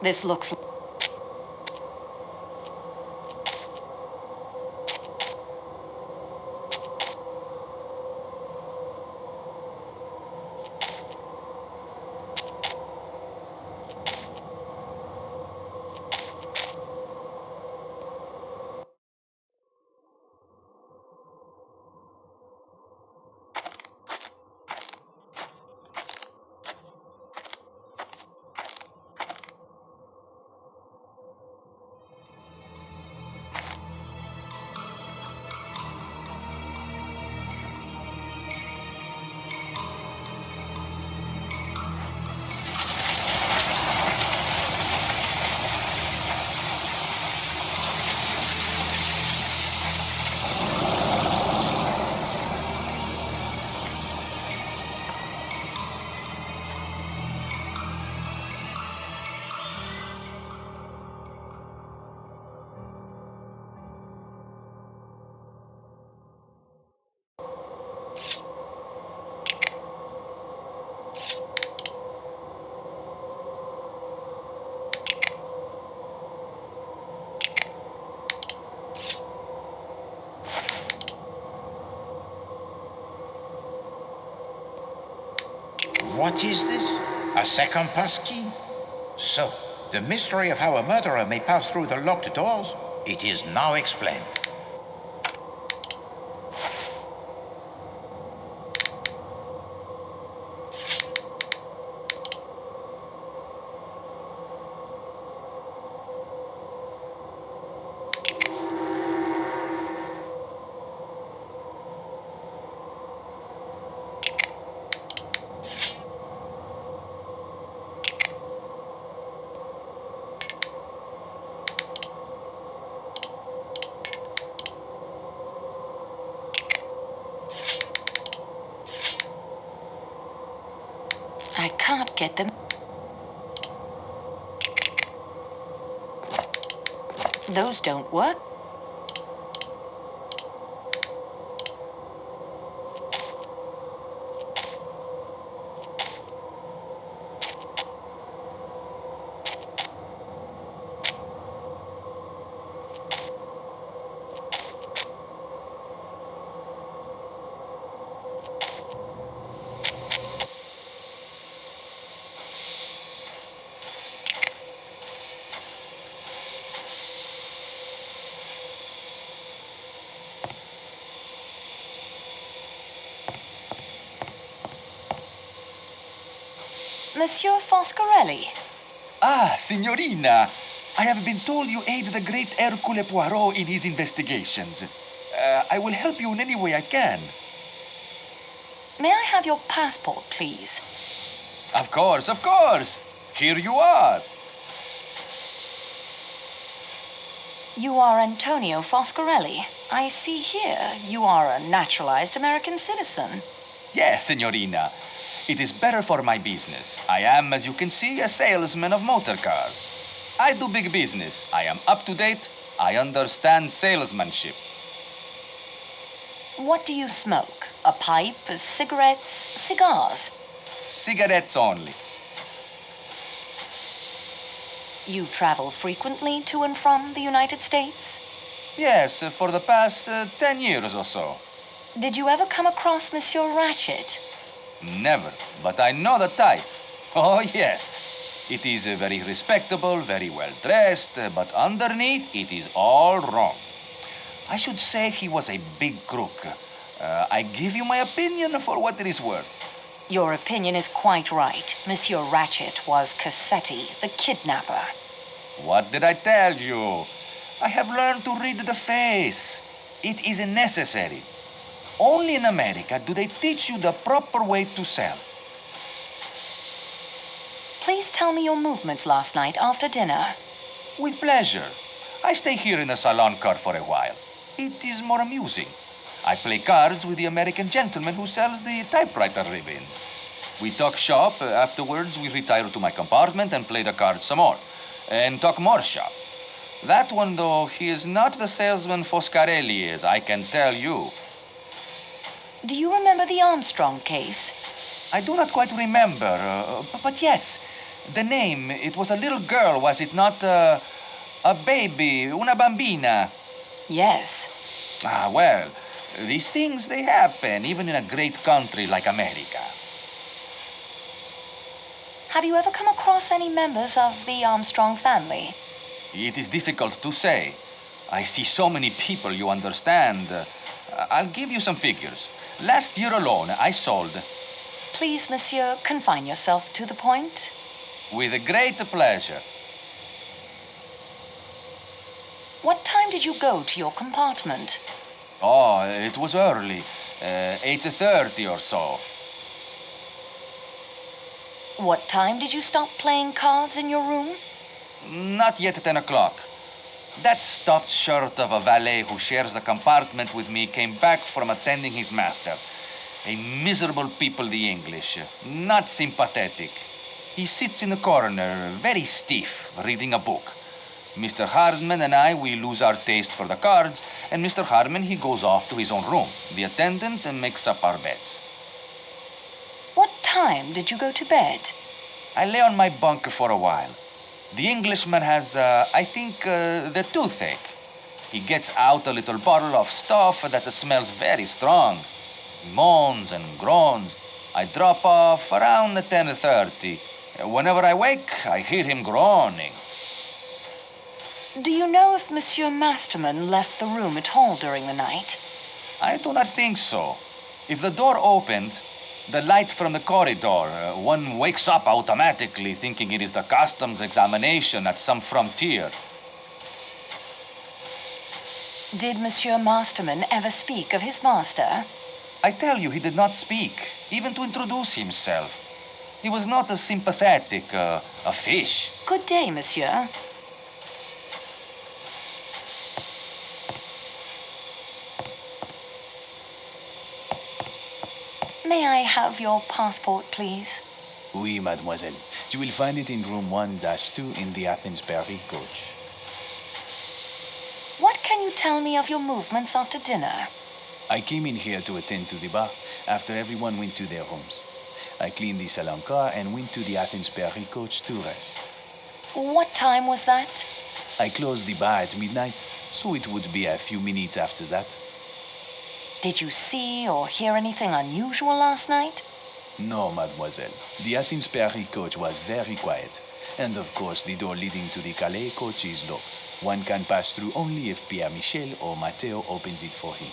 This looks... What is this? A second passkey? So, the mystery of how a murderer may pass through the locked doors, it is now explained. I can't get them. Those don't work. Monsieur Foscarelli. Ah, signorina. I have been told you aid the great Hercule Poirot in his investigations. I will help you in any way I can. May I have your passport, please? Of course, of course. Here you are. You are Antonio Foscarelli. I see here you are a naturalized American citizen. Yes, signorina. It is better for my business. I am, as you can see, a salesman of motor cars. I do big business. I am up to date. I understand salesmanship. What do you smoke? A pipe, cigarettes, cigars? Cigarettes only. You travel frequently to and from the United States? Yes, for the past 10 years or so. Did you ever come across Monsieur Ratchett? Never, but I know the type. Oh, yes. It is very respectable, very well dressed, but underneath it is all wrong. I should say he was a big crook. I give you my opinion for what it is worth. Your opinion is quite right. Monsieur Ratchett was Cassetti, the kidnapper. What did I tell you? I have learned to read the face. It is necessary. Only in America do they teach you the proper way to sell. Please tell me your movements last night after dinner. With pleasure. I stay here in the salon car for a while. It is more amusing. I play cards with the American gentleman who sells the typewriter ribbons. We talk shop. Afterwards, we retire to my compartment and play the cards some more. And talk more shop. That one, though, he is not the salesman Foscarelli is, I can tell you. Do you remember the Armstrong case? I do not quite remember, but yes. The name, it was a little girl, was it not? A baby, una bambina. Yes. Ah, well, these things, they happen, even in a great country like America. Have you ever come across any members of the Armstrong family? It is difficult to say. I see so many people, you understand. I'll give you some figures. Last year alone, I sold, Please, monsieur, confine yourself to the point. with great pleasure. What time did you go to your compartment? Oh, it was early, 8:30 or so. What time did you stop playing cards in your room? Not yet 10 o'clock. That stuffed shirt of a valet who shares the compartment with me came back from attending his master. A miserable people, the English. Not sympathetic. He sits in the corner, very stiff, reading a book. Mr. Hardman and I, we lose our taste for the cards, and Mr. Hardman, he goes off to his own room. The attendant makes up our beds. What time did you go to bed? I lay on my bunk for a while. The Englishman has, I think, the toothache. He gets out a little bottle of stuff that smells very strong. He moans and groans. I drop off around 10:30. Whenever I wake, I hear him groaning. Do you know if Monsieur Masterman left the room at all during the night? I do not think so. If the door opened, the light from the corridor, one wakes up automatically thinking it is the customs examination at some frontier. Did Monsieur Masterman ever speak of his master? I tell you, he did not speak, even to introduce himself. He was not as sympathetic, a fish. Good day, monsieur. May I have your passport, please? Oui, mademoiselle. You will find it in room 1-2 in the Athens-Paris coach. What can you tell me of your movements after dinner? I came in here to attend to the bar after everyone went to their rooms. I cleaned the salon car and went to the Athens-Paris coach to rest. What time was that? I closed the bar at midnight, so it would be a few minutes after that. Did you see or hear anything unusual last night? No, mademoiselle. The Athens-Paris coach was very quiet. And of course, the door leading to the Calais coach is locked. One can pass through only if Pierre Michel or Matteo opens it for him.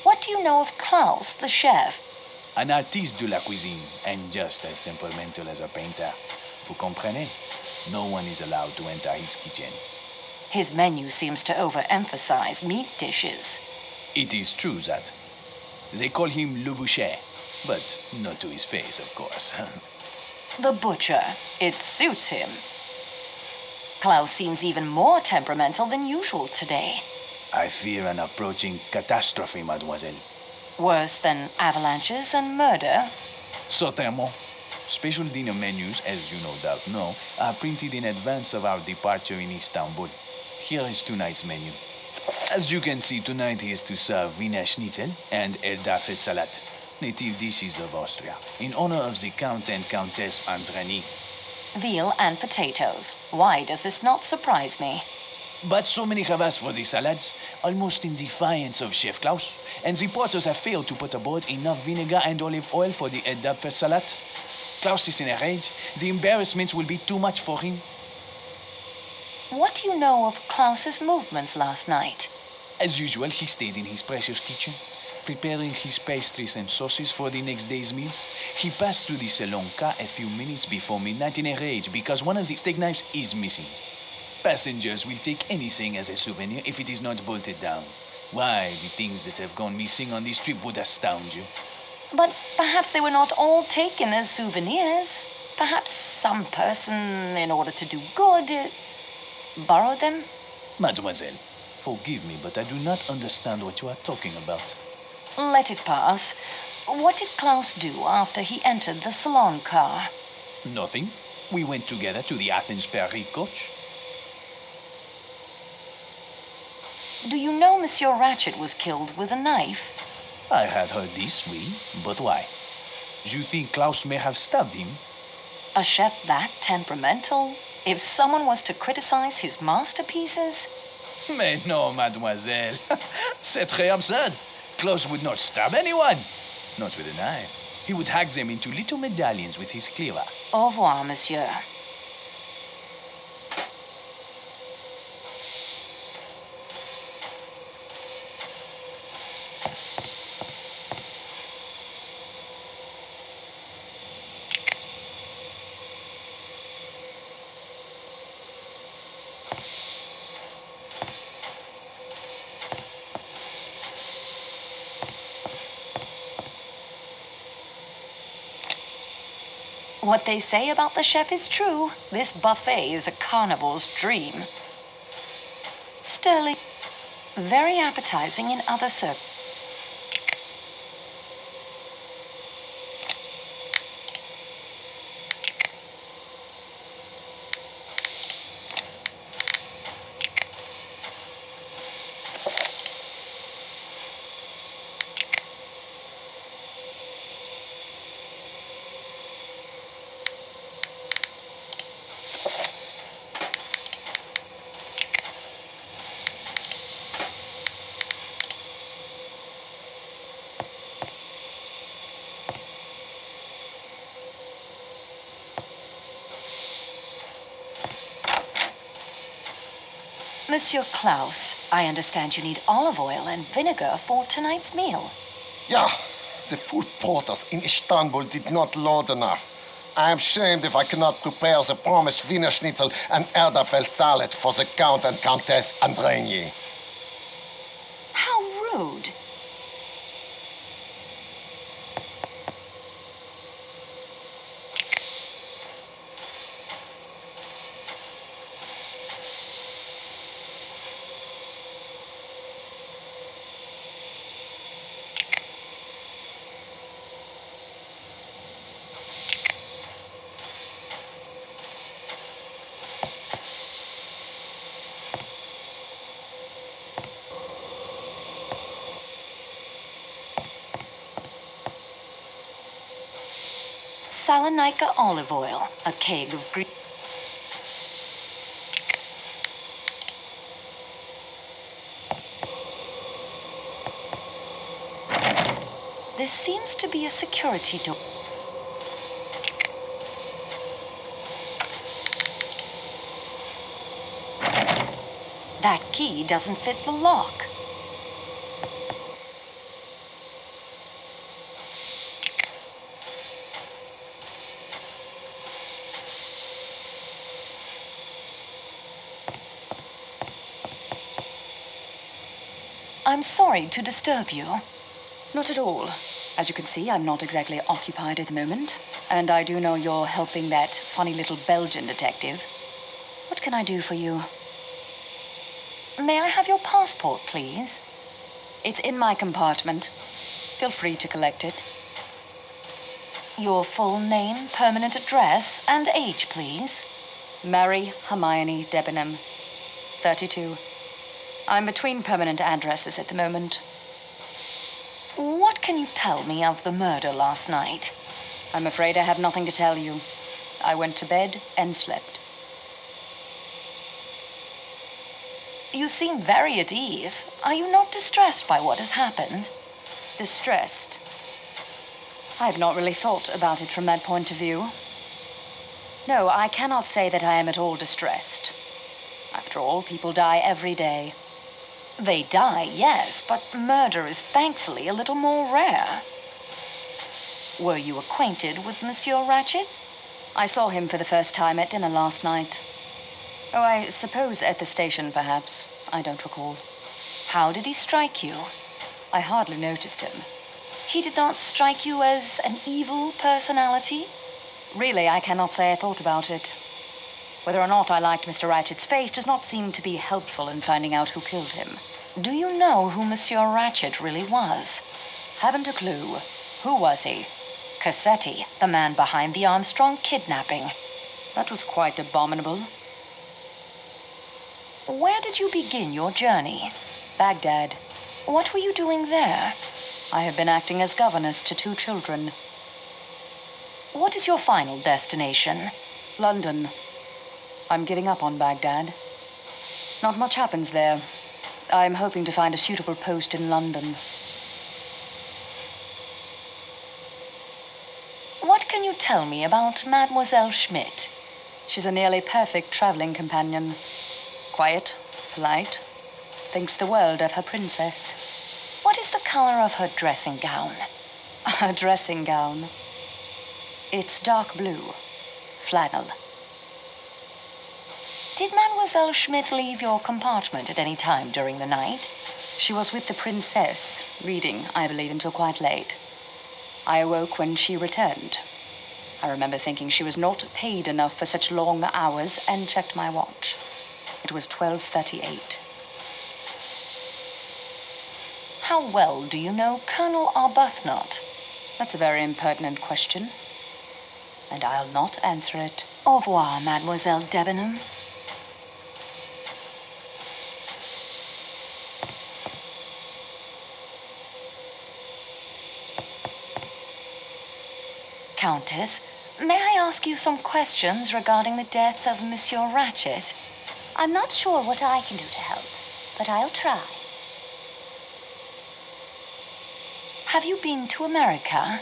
What do you know of Klaus, the chef? An artiste de la cuisine, and just as temperamental as a painter. Vous comprenez? No one is allowed to enter his kitchen. His menu seems to overemphasize meat dishes. It is true that. They call him Le Boucher, but not to his face, of course. The butcher. It suits him. Klaus seems even more temperamental than usual today. I fear an approaching catastrophe, mademoiselle. Worse than avalanches and murder. Certainement. Special dinner menus, as you no doubt know, are printed in advance of our departure in Istanbul. Here is tonight's menu. As you can see, tonight he is to serve Wiener Schnitzel and Eldafe Salat, native dishes of Austria, in honor of the Count and Countess Andreni. Veal and potatoes. Why does this not surprise me? But so many have asked for the salads, almost in defiance of Chef Klaus, and the porters have failed to put aboard enough vinegar and olive oil for the Eldafe Salat. Klaus is in a rage. The embarrassments will be too much for him. What do you know of Klaus's movements last night? As usual, he stayed in his precious kitchen, preparing his pastries and sauces for the next day's meals. He passed through the salon car a few minutes before midnight in a rage because one of the steak knives is missing. Passengers will take anything as a souvenir if it is not bolted down. Why, the things that have gone missing on this trip would astound you. But perhaps they were not all taken as souvenirs. Perhaps some person, in order to do good, borrowed them? Mademoiselle, forgive me, but I do not understand what you are talking about. Let it pass. What did Klaus do after he entered the salon car? Nothing. We went together to the Athens-Paris coach. Do you know Monsieur Ratchett was killed with a knife? I had heard this, oui, but why? You think Klaus may have stabbed him? A chef that temperamental? If someone was to criticize his masterpieces? Mais non, mademoiselle. C'est très absurd. Claus would not stab anyone. Not with a knife. He would hack them into little medallions with his cleaver. Au revoir, monsieur. What they say about the chef is true. This buffet is a carnival's dream. Sterling, very appetizing in other circles. Monsieur Klaus, I understand you need olive oil and vinegar for tonight's meal. Yeah, the food porters in Istanbul did not load enough. I am shamed if I cannot prepare the promised Wiener Schnitzel and Erdapfel salad for the Count and Countess Andreni. How rude. Salonika olive oil, a keg of green. This seems to be a security door. That key doesn't fit the lock. I'm sorry to disturb you. Not at all. As you can see, I'm not exactly occupied at the moment. And I do know you're helping that funny little Belgian detective. What can I do for you? May I have your passport, please? It's in my compartment. Feel free to collect it. Your full name, permanent address, and age, please. Mary Hermione Debenham, 32. I'm between permanent addresses at the moment. What can you tell me of the murder last night? I'm afraid I have nothing to tell you. I went to bed and slept. You seem very at ease. Are you not distressed by what has happened? Distressed? I have not really thought about it from that point of view. No, I cannot say that I am at all distressed. After all, people die every day. They die, yes, but murder is thankfully a little more rare. Were you acquainted with Monsieur Ratchett? I saw him for the first time at dinner last night. Oh, I suppose at the station, perhaps. I don't recall. How did he strike you? I hardly noticed him. He did not strike you as an evil personality? Really, I cannot say I thought about it. Whether or not I liked Mr. Ratchett's face does not seem to be helpful in finding out who killed him. Do you know who Monsieur Ratchett really was? Haven't a clue. Who was he? Cassetti, the man behind the Armstrong kidnapping. That was quite abominable. Where did you begin your journey? Baghdad. What were you doing there? I have been acting as governess to 2 children. What is your final destination? London. I'm giving up on Baghdad. Not much happens there. I'm hoping to find a suitable post in London. What can you tell me about Mademoiselle Schmidt? She's a nearly perfect traveling companion. Quiet, polite, thinks the world of her princess. What is the color of her dressing gown? Her dressing gown. It's dark blue, flannel. Did Mademoiselle Schmidt leave your compartment at any time during the night? She was with the princess, reading, I believe, until quite late. I awoke when she returned. I remember thinking she was not paid enough for such long hours and checked my watch. It was 12:38. How well do you know Colonel Arbuthnot? That's a very impertinent question, and I'll not answer it. Au revoir, Mademoiselle Debenham. Countess, may I ask you some questions regarding the death of Monsieur Ratchett? I'm not sure what I can do to help, but I'll try. Have you been to America?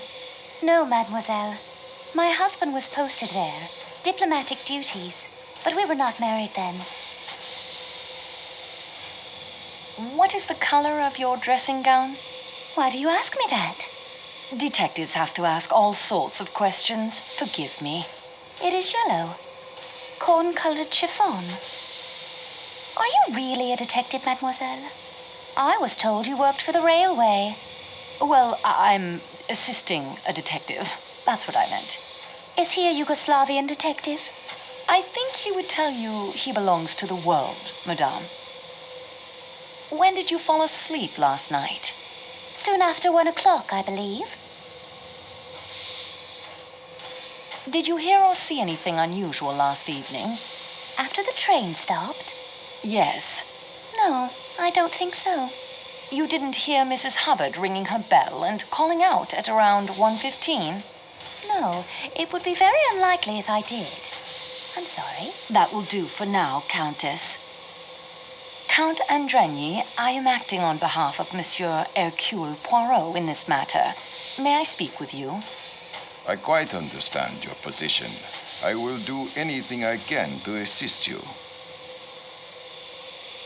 No, mademoiselle. My husband was posted there, diplomatic duties, but we were not married then. What is the color of your dressing gown? Why do you ask me that? Detectives have to ask all sorts of questions. Forgive me. It is yellow. Corn-colored chiffon. Are you really a detective, mademoiselle? I was told you worked for the railway. Well, I'm assisting a detective. That's what I meant. Is he a Yugoslavian detective? I think he would tell you he belongs to the world, madame. When did you fall asleep last night? Soon after 1 o'clock, I believe. Did you hear or see anything unusual last evening? After the train stopped? Yes. No, I don't think so. You didn't hear Mrs. Hubbard ringing her bell and calling out at around 1:15? No, it would be very unlikely if I did. I'm sorry. That will do for now, Countess. Count Andrigny, I am acting on behalf of Monsieur Hercule Poirot in this matter. May I speak with you? I quite understand your position. I will do anything I can to assist you.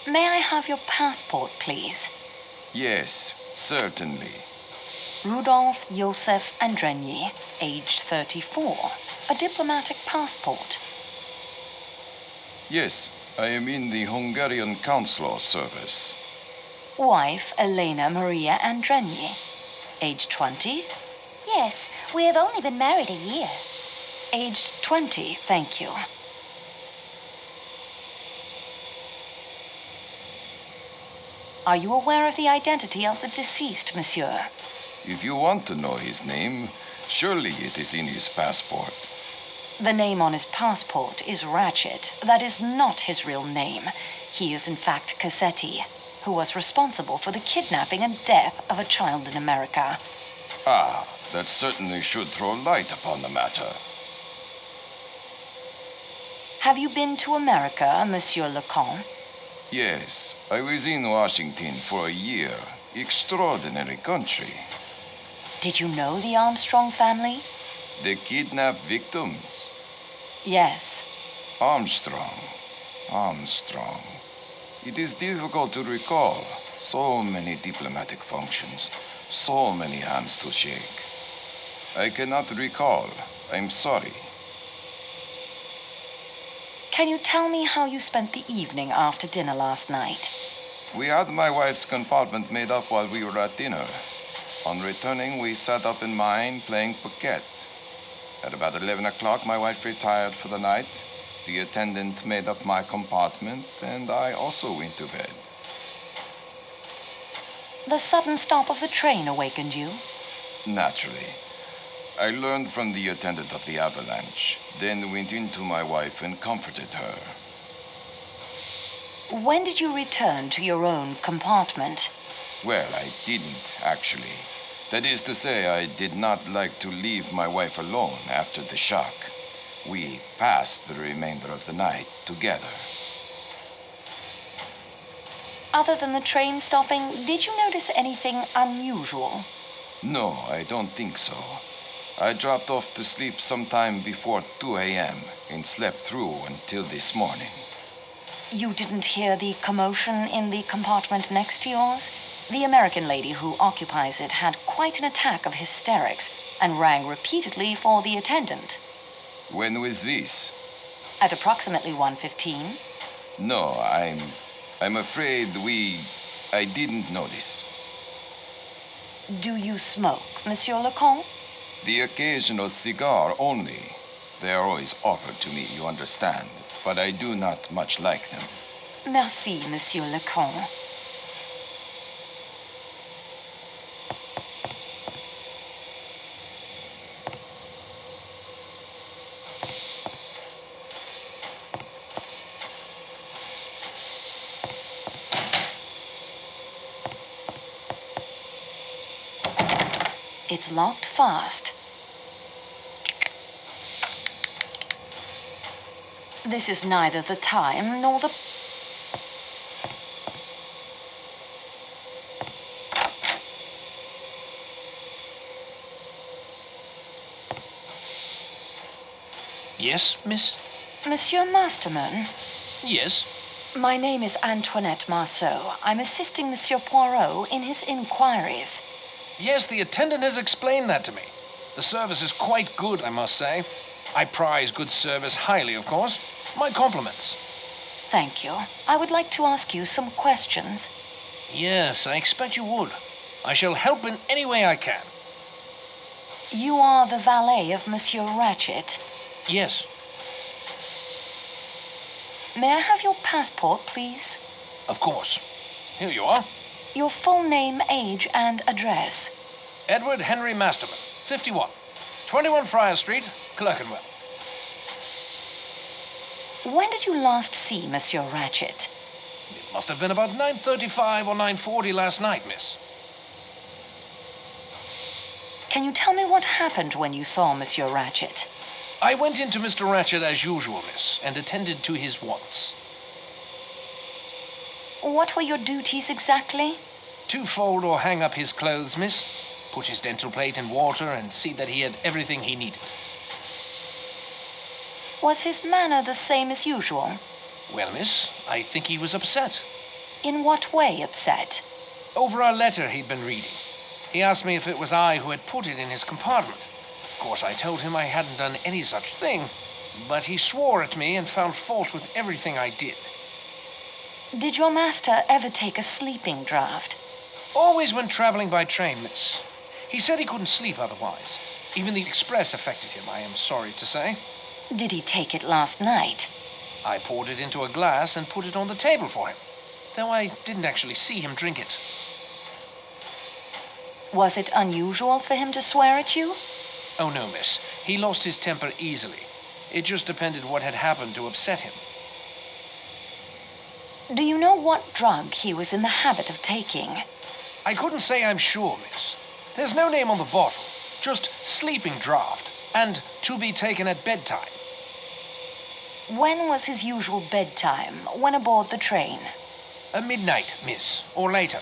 May I have your passport, please? Yes, certainly. Rudolph Joseph Andrigny, aged 34. A diplomatic passport. Yes, I am in the Hungarian consular service. Wife, Elena Maria Andrigny, aged 20. Yes, we have only been married a year. Aged 20, thank you. Are you aware of the identity of the deceased, monsieur? If you want to know his name, surely it is in his passport. The name on his passport is Ratchett. That is not his real name. He is in fact Cassetti, who was responsible for the kidnapping and death of a child in America. Ah, that certainly should throw light upon the matter. Have you been to America, Monsieur Leconte? Yes, I was in Washington for a year. Extraordinary country. Did you know the Armstrong family? The kidnapped victims. Yes. Armstrong. It is difficult to recall. So many diplomatic functions. So many hands to shake. I cannot recall. I'm sorry. Can you tell me how you spent the evening after dinner last night? We had my wife's compartment made up while we were at dinner. On returning, we sat up in mine playing piquet. At about 11 o'clock, my wife retired for the night. The attendant made up my compartment, and I also went to bed. The sudden stop of the train awakened you? Naturally. I learned from the attendant of the avalanche, then went in to my wife and comforted her. When did you return to your own compartment? Well, I didn't, actually. That is to say, I did not like to leave my wife alone after the shock. We passed the remainder of the night together. Other than the train stopping, did you notice anything unusual? No, I don't think so. I dropped off to sleep sometime before 2 a.m. and slept through until this morning. You didn't hear the commotion in the compartment next to yours? The American lady who occupies it had quite an attack of hysterics and rang repeatedly for the attendant. When was this? At approximately 1:15. No, I'm afraid I didn't notice. Do you smoke, Monsieur Leconte? The occasional cigar only. They are always offered to me, you understand, but I do not much like them. Merci, Monsieur Leconte. It's locked fast. This is neither the time nor the... Yes, miss? Monsieur Masterman, Yes. my name is Antoinette Marceau. I'm assisting Monsieur Poirot in his inquiries. Yes, the attendant has explained that to me. The service is quite good, I must say. I prize good service highly, of course. My compliments. Thank you. I would like to ask you some questions. Yes, I expect you would. I shall help in any way I can. You are the valet of Monsieur Ratchett. Yes, May I have your passport, please? of course. Here you are. Your full name, age, and address. Edward Henry Masterman, 51. 21 Friar Street, Clerkenwell. When did you last see Monsieur Ratchett? It must have been about 9:35 or 9:40 last night, miss. Can you tell me what happened when you saw Monsieur Ratchett? I went into Mr. Ratchett as usual, miss, and attended to his wants. What were your duties exactly? To fold or hang up his clothes, miss, put his dental plate in water, and see that he had everything he needed. Was his manner the same as usual? Well, miss, I think he was upset. In what way upset? Over a letter he'd been reading. He asked me if it was I who had put it in his compartment. Of course, I told him I hadn't done any such thing, but he swore at me and found fault with everything I did. Did your master ever take a sleeping draught? Always when traveling by train, miss. He said he couldn't sleep otherwise. Even the express affected him, I am sorry to say. Did he take it last night? I poured it into a glass and put it on the table for him, though I didn't actually see him drink it. Was it unusual for him to swear at you? Oh, no, miss. He lost his temper easily. It just depended what had happened to upset him. Do you know what drug he was in the habit of taking? I couldn't say I'm sure, miss. There's no name on the bottle, just sleeping draught, and to be taken at bedtime. When was his usual bedtime, when aboard the train? Midnight, miss, or later.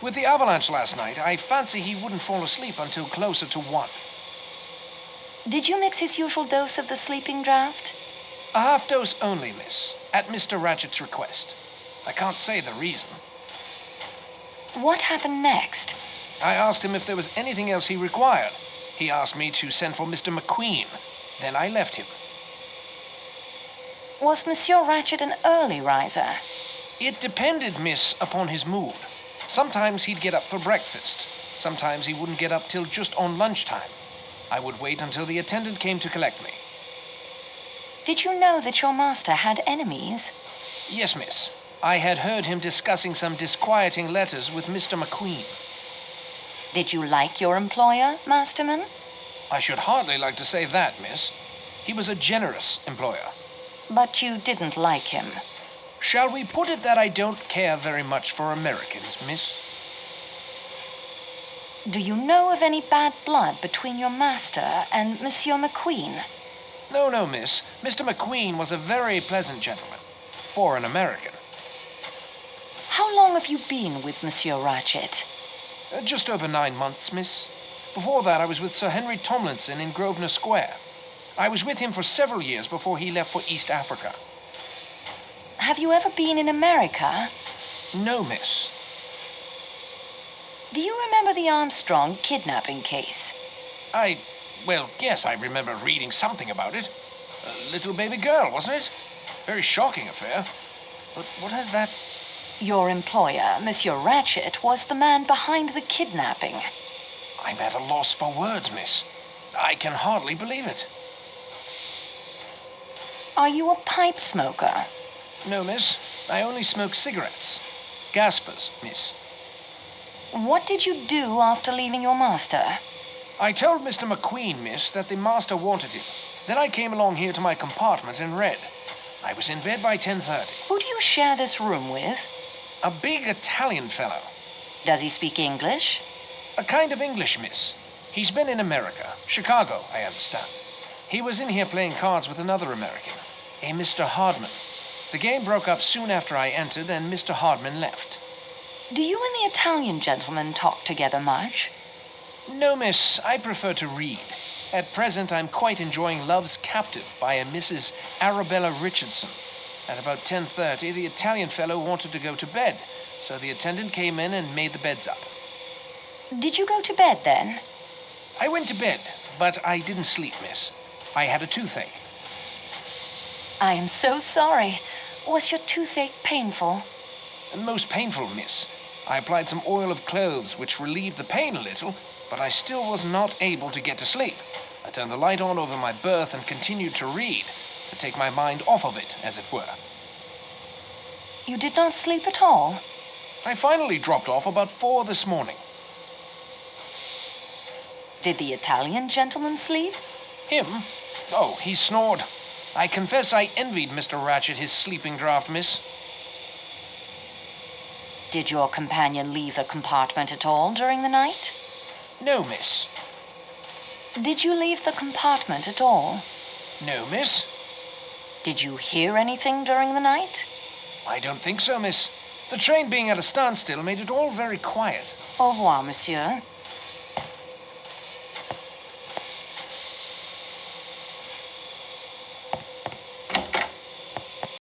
With the avalanche last night, I fancy he wouldn't fall asleep until closer to 1. Did you mix his usual dose of the sleeping draught? A half dose only, miss, at Mr. Ratchett's request. I can't say the reason. What happened next? I asked him if there was anything else he required. He asked me to send for Mr. McQueen. Then I left him. Was Monsieur Ratchett an early riser? It depended, miss, upon his mood. Sometimes he'd get up for breakfast. Sometimes he wouldn't get up till just on lunchtime. I would wait until the attendant came to collect me. Did you know that your master had enemies? Yes, miss. I had heard him discussing some disquieting letters with Mr. McQueen. Did you like your employer, Masterman? I should hardly like to say that, miss. He was a generous employer. But you didn't like him. Shall we put it that I don't care very much for Americans, miss? Do you know of any bad blood between your master and Monsieur McQueen? No, no, miss. Mr. McQueen was a very pleasant gentleman. For an American. How long have you been with Monsieur Ratchett? Just over 9 months, miss. Before that, I was with Sir Henry Tomlinson in Grosvenor Square. I was with him for several years before he left for East Africa. Have you ever been in America? No, miss. Do you remember the Armstrong kidnapping case? Well, yes, I remember reading something about it. A little baby girl, wasn't it? Very shocking affair. But what has that... Your employer, Monsieur Ratchett, was the man behind the kidnapping. I'm at a loss for words, miss. I can hardly believe it. Are you a pipe smoker? No, miss. I only smoke cigarettes. Gaspers, miss. What did you do after leaving your master? I told Mr. McQueen, miss, that the master wanted him. Then I came along here to my compartment and read. I was in bed by 10:30. Who do you share this room with? A big Italian fellow. Does he speak English? A kind of English, miss. He's been in America. Chicago, I understand. He was in here playing cards with another American, a Mr. Hardman. The game broke up soon after I entered, and Mr. Hardman left. Do you and the Italian gentleman talk together much? No, miss. I prefer to read. At present, I'm quite enjoying Love's Captive by a Mrs. Arabella Richardson. At about 10:30, the Italian fellow wanted to go to bed, so the attendant came in and made the beds up. Did you go to bed then? I went to bed, but I didn't sleep, miss. I had a toothache. I am so sorry. Was your toothache painful? Most painful, miss. I applied some oil of cloves, which relieved the pain a little, but I still was not able to get to sleep. I turned the light on over my berth and continued to read, to take my mind off of it, as it were. You did not sleep at all? I finally dropped off about 4 this morning. Did the Italian gentleman sleep? Him? Oh, he snored. I confess I envied Mr. Ratchett his sleeping draught, miss. Did your companion leave the compartment at all during the night? No, miss. Did you leave the compartment at all? No, miss. Did you hear anything during the night? I don't think so, miss. The train being at a standstill made it all very quiet. Au revoir, monsieur.